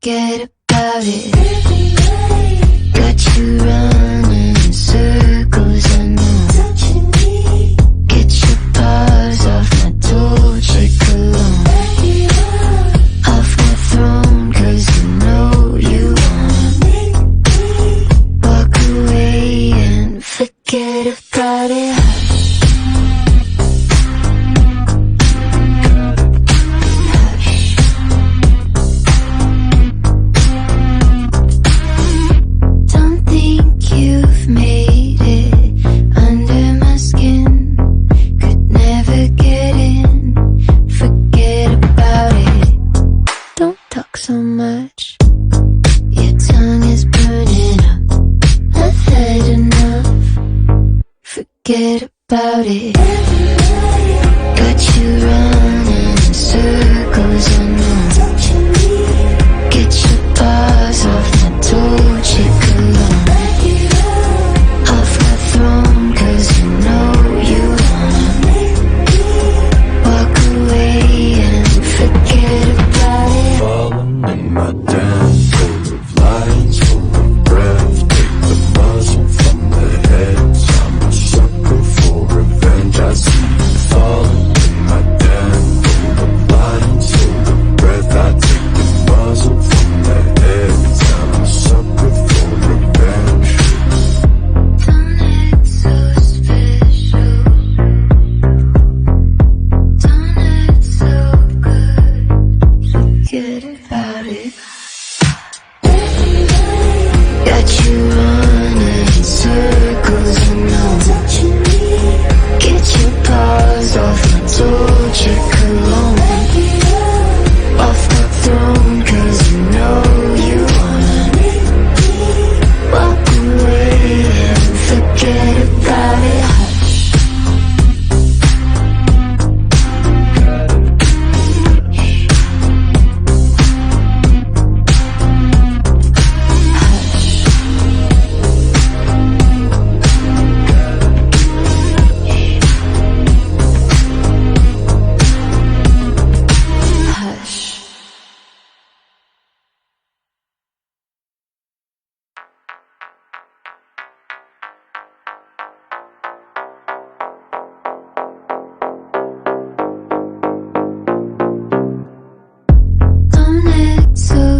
forget about it. Got you running in circles, I know. Get your paws off my Dolce cologne. Off my throne, 'cause you know you wanna walk away and forget about it. So much, your tongue is burning up. I've had enough. Forget about it. Got you running in circles, I know. Get your paws off my Dolce cologne. Off my throne, 'cause you know you wanna walk away and forget about it. In my dance, full of lines, full of breath. Take the muzzle from the heads. I'm a sucker for revenge. I see you falling in my dance, full of lines, full of breath. I take the muzzle from the heads. I'm a sucker for revenge. Don't act so special. Don't act so good. Forget about it. Got you running in circles, I know. Get your paws off my Dolce cologne. Off my throne, 'cause you know you wanna walk away and forget about it. Don't act so